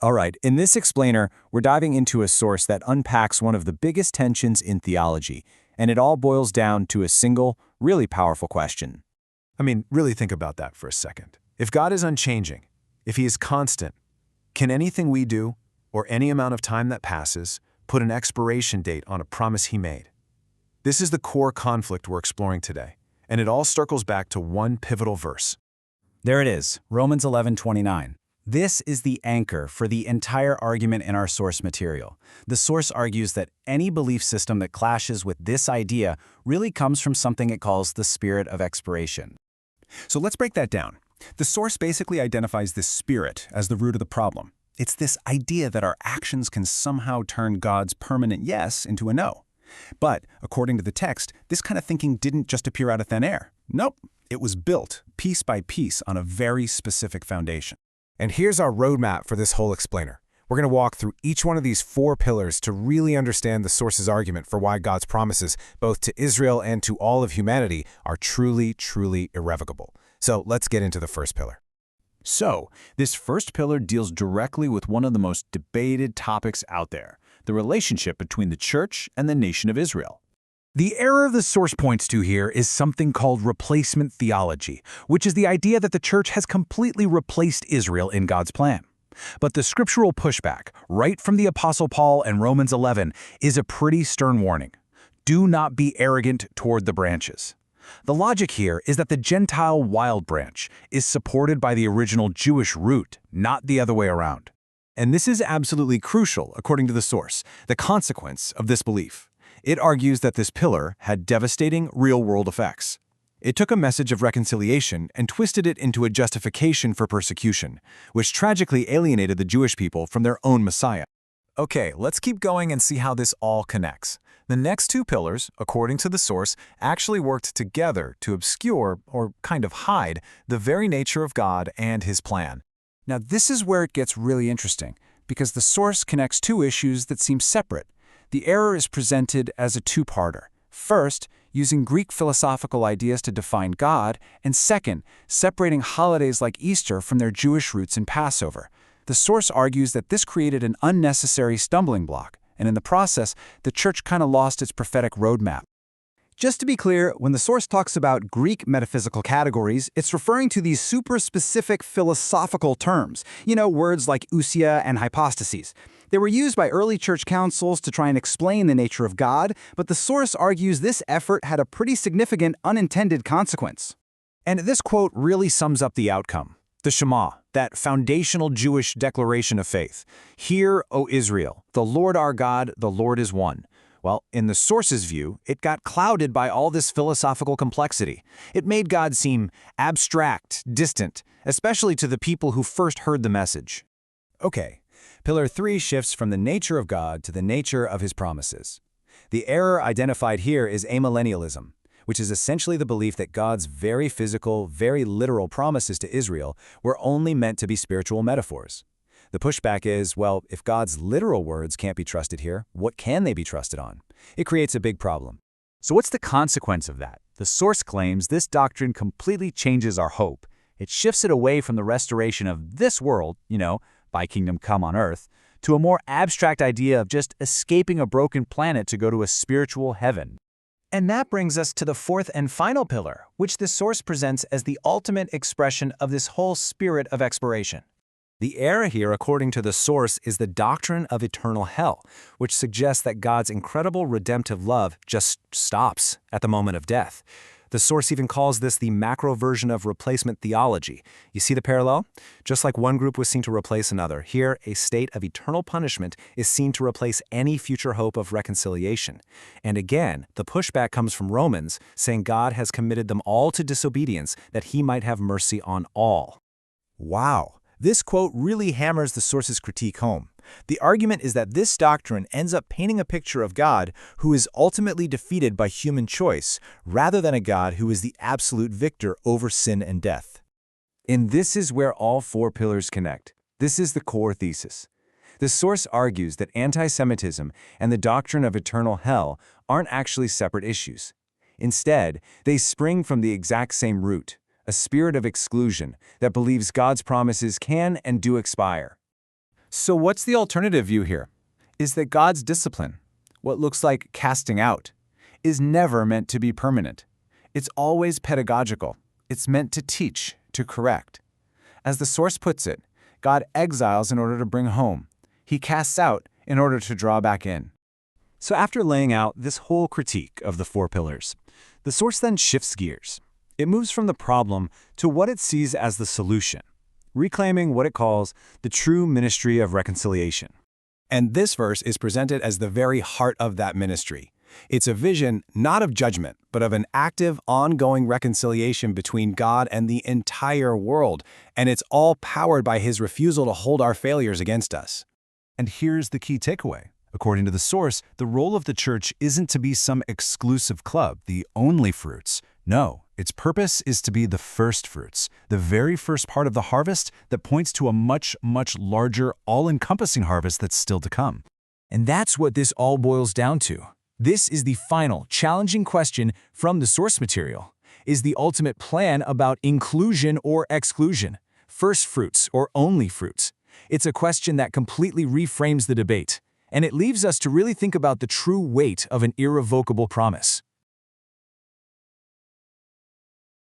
All right, in this explainer, we're diving into a source that unpacks one of the biggest tensions in theology, and it all boils down to a single, really powerful question. I mean, really think about that for a second. If God is unchanging, if He is constant, can anything we do, or any amount of time that passes, put an expiration date on a promise He made? This is the core conflict we're exploring today, and it all circles back to one pivotal verse. There it is, Romans 11:29. This is the anchor for the entire argument in our source material. The source argues that any belief system that clashes with this idea really comes from something it calls the spirit of expiration. So let's break that down. The source basically identifies this spirit as the root of the problem. It's this idea that our actions can somehow turn God's permanent yes into a no. But according to the text, this kind of thinking didn't just appear out of thin air. Nope, it was built piece by piece on a very specific foundation. And here's our roadmap for this whole explainer. We're going to walk through each one of these 4 pillars to really understand the source's argument for why God's promises, both to Israel and to all of humanity, are truly, truly irrevocable. So let's get into the first pillar. So, this first pillar deals directly with one of the most debated topics out there, the relationship between the church and the nation of Israel. The error the source points to here is something called replacement theology, which is the idea that the church has completely replaced Israel in God's plan. But the scriptural pushback, right from the Apostle Paul and Romans 11, is a pretty stern warning. Do not be arrogant toward the branches. The logic here is that the Gentile wild branch is supported by the original Jewish root, not the other way around. And this is absolutely crucial, according to the source, the consequence of this belief. It argues that this pillar had devastating real-world effects. It took a message of reconciliation and twisted it into a justification for persecution, which tragically alienated the Jewish people from their own Messiah. Okay, let's keep going and see how this all connects. The next 2 pillars, according to the source, actually worked together to obscure, or kind of hide, the very nature of God and His plan. Now this is where it gets really interesting, because the source connects 2 issues that seem separate. The error is presented as a 2-parter. First, using Greek philosophical ideas to define God, and second, separating holidays like Easter from their Jewish roots in Passover. The source argues that this created an unnecessary stumbling block, and in the process, the church kind of lost its prophetic roadmap. Just to be clear, when the source talks about Greek metaphysical categories, it's referring to these super specific philosophical terms, words like ousia and hypostases. They were used by early church councils to try and explain the nature of God, but the source argues this effort had a pretty significant unintended consequence. And this quote really sums up the outcome. The Shema, that foundational Jewish declaration of faith. Hear, O Israel, the Lord our God, the Lord is one. Well, in the source's view, it got clouded by all this philosophical complexity. It made God seem abstract, distant, especially to the people who first heard the message. Okay, Pillar 3 shifts from the nature of God to the nature of His promises. The error identified here is amillennialism, which is essentially the belief that God's very physical, very literal promises to Israel were only meant to be spiritual metaphors. The pushback is, well, if God's literal words can't be trusted here, what can they be trusted on? It creates a big problem. So what's the consequence of that? The source claims this doctrine completely changes our hope. It shifts it away from the restoration of this world, by kingdom come on earth, to a more abstract idea of just escaping a broken planet to go to a spiritual heaven. And that brings us to the 4th and final pillar, which the source presents as the ultimate expression of this whole spirit of expiration. The error here, according to the source, is the doctrine of eternal hell, which suggests that God's incredible redemptive love just stops at the moment of death. The source even calls this the macro version of replacement theology. You see the parallel? Just like one group was seen to replace another, here a state of eternal punishment is seen to replace any future hope of reconciliation. And again, the pushback comes from Romans, saying God has committed them all to disobedience that He might have mercy on all. Wow. This quote really hammers the source's critique home. The argument is that this doctrine ends up painting a picture of God who is ultimately defeated by human choice, rather than a God who is the absolute victor over sin and death. And this is where all 4 pillars connect. This is the core thesis. The source argues that anti-Semitism and the doctrine of eternal hell aren't actually separate issues. Instead, they spring from the exact same root, a spirit of exclusion that believes God's promises can and do expire. So what's the alternative view here? Is that God's discipline, what looks like casting out, is never meant to be permanent. It's always pedagogical. It's meant to teach, to correct. As the source puts it, God exiles in order to bring home. He casts out in order to draw back in. So after laying out this whole critique of the four pillars, the source then shifts gears. It moves from the problem to what it sees as the solution, reclaiming what it calls the true ministry of reconciliation. And this verse is presented as the very heart of that ministry. It's a vision not of judgment, but of an active, ongoing reconciliation between God and the entire world, and it's all powered by His refusal to hold our failures against us. And here's the key takeaway. According to the source, the role of the church isn't to be some exclusive club, the only fruits. No, its purpose is to be the first fruits, the very first part of the harvest that points to a much, much larger, all-encompassing harvest that's still to come. And that's what this all boils down to. This is the final, challenging question from the source material. Is the ultimate plan about inclusion or exclusion? First fruits or only fruits? It's a question that completely reframes the debate, and it leaves us to really think about the true weight of an irrevocable promise.